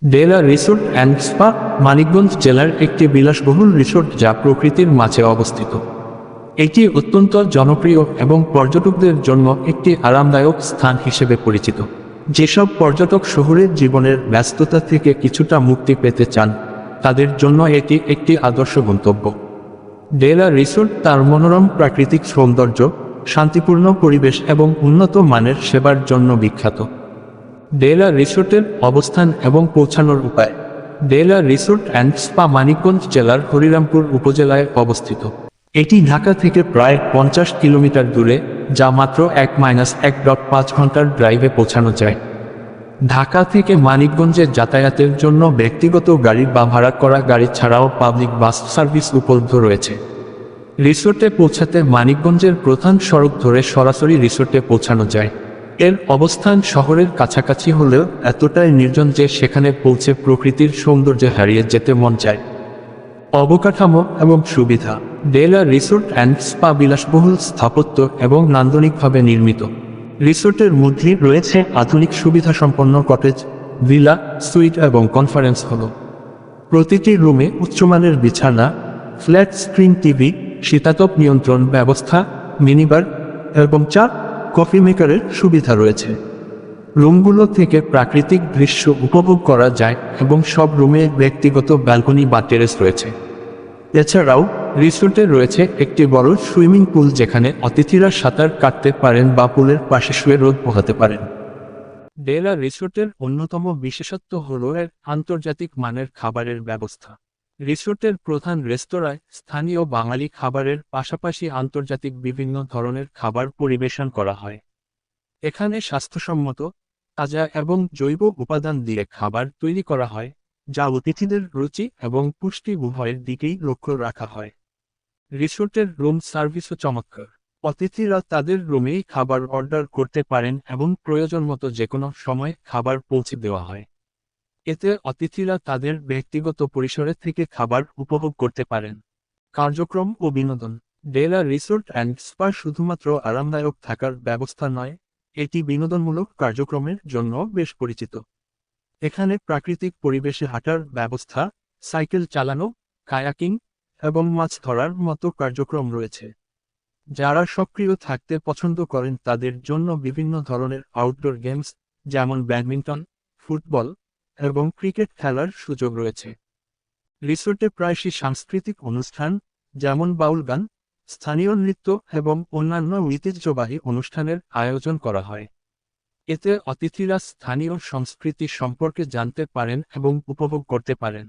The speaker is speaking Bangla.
De la resort and spa Manikganj জেলার একটি বিলাসবহুল রিসোর্ট যা প্রকৃতির মাঝে অবস্থিত। এটি অত্যন্ত জনপ্রিয় এবং পর্যটকদের জন্য একটি আরামদায়ক স্থান হিসেবে পরিচিত। যেসব পর্যটক শহরের জীবনের ব্যস্ততা থেকে কিছুটা মুক্তি পেতে চান, তাদের জন্য এটি একটি আদর্শ গন্তব্য। ডেলা রিসোর্ট তার মনোরম প্রাকৃতিক সৌন্দর্য, শান্তিপূর্ণ পরিবেশ এবং উন্নত মানের সেবার জন্য বিখ্যাত। ডেলা রিসোর্টের অবস্থান এবং পৌঁছানোর উপায়। ডেলা রিসোর্ট অ্যান্ড স্পা মানিকগঞ্জ জেলার হরিরামপুর উপজেলায় অবস্থিত। এটি ঢাকা থেকে প্রায় 50 কিলোমিটার দূরে, যা মাত্র 1-1.5 ঘন্টার ড্রাইভে পৌঁছানো যায়। ঢাকা থেকে মানিকগঞ্জে যাতায়াতের জন্য ব্যক্তিগত গাড়ি বা ভাড়া করা গাড়ি ছাড়াও পাবলিক বাস সার্ভিস উপলব্ধ রয়েছে। রিসোর্টে পৌঁছাতে মানিকগঞ্জের প্রধান সড়ক ধরে সরাসরি রিসোর্টে পৌঁছানো যায়। এর অবস্থান শহরের কাছাকাছি হলেও এতটাই নির্জন যে সেখানে পৌঁছে প্রকৃতির সৌন্দর্যে হারিয়ে যেতে মন চায়। অবকাঠামো এবং সুবিধা। ডেলা রিসোর্ট অ্যান্ড স্পা বিলাসবহুল স্থাপত্য এবং নান্দনিকভাবে নির্মিত। রিসোর্টের মধ্যে রয়েছে আধুনিক সুবিধাসম্পন্ন কটেজ, ভিলা, সুইট এবং কনফারেন্স হল। প্রতিটি রুমে উচ্চমানের বিছানা, ফ্ল্যাট স্ক্রিন টিভি, শীতাতপ নিয়ন্ত্রণ ব্যবস্থা, মিনিবার এবং চা কফি মেকারের সুবিধা রয়েছে। রুমগুলো থেকে প্রাকৃতিক দৃশ্য উপভোগ করা যায় এবং সব রুমে ব্যক্তিগত ব্যালকনি বা টেরেস রয়েছে। এছাড়াও রিসোর্টে রয়েছে একটি বড় সুইমিং পুল, যেখানে অতিথিরা সাঁতার কাটতে পারেন বা পুলের পাশে শুয়ে রোদ পোহাতে পারেন। ডেলা রিসোর্টের অন্যতম বিশেষত্ব হল এর আন্তর্জাতিক মানের খাবারের ব্যবস্থা। রিসোর্টের প্রধান রেস্তোরাঁয় স্থানীয় বাঙালি খাবারের পাশাপাশি আন্তর্জাতিক বিভিন্ন ধরনের খাবার পরিবেশন করা হয়। এখানে স্বাস্থ্যসম্মত, তাজা এবং জৈব উপাদান দিয়ে খাবার তৈরি করা হয়, যা অতিথিদের রুচি এবং পুষ্টি উভয়ের দিকেই লক্ষ্য রাখা হয়। রিসোর্টের রুম সার্ভিসও চমৎকার। অতিথিরা তাদের রুমেই খাবার অর্ডার করতে পারেন এবং প্রয়োজন মতো যেকোনো সময় খাবার পৌঁছে দেওয়া হয়। এতে অতিথিরা তাদের ব্যক্তিগত পরিসরে থেকে খাবার উপভোগ করতে পারেন। কার্যক্রম ও বিনোদন। ডেলা রিসোর্ট অ্যান্ড স্পা শুধুমাত্র আরামদায়ক থাকার ব্যবস্থা নয়, এটি বিনোদনমূলক কার্যক্রমের জন্য বেশ পরিচিত। এখানে প্রাকৃতিক পরিবেশে হাঁটার ব্যবস্থা, সাইকেল চালানো, কায়াকিং এবং মাছ ধরার মতো কার্যক্রম রয়েছে। যারা সক্রিয় থাকতে পছন্দ করেন তাদের জন্য বিভিন্ন ধরনের আউটডোর গেমস, যেমন ব্যাডমিন্টন, ফুটবল এবং ক্রিকেট খেলার সুযোগ রয়েছে। রিসোর্টে প্রায়শই সাংস্কৃতিক অনুষ্ঠান, যেমন বাউল গান, স্থানীয় নৃত্য এবং অন্যান্য ঐতিহ্যবাহী অনুষ্ঠানের আয়োজন করা হয়। এতে অতিথিরা স্থানীয় সংস্কৃতি সম্পর্কে জানতে পারেন এবং উপভোগ করতে পারেন।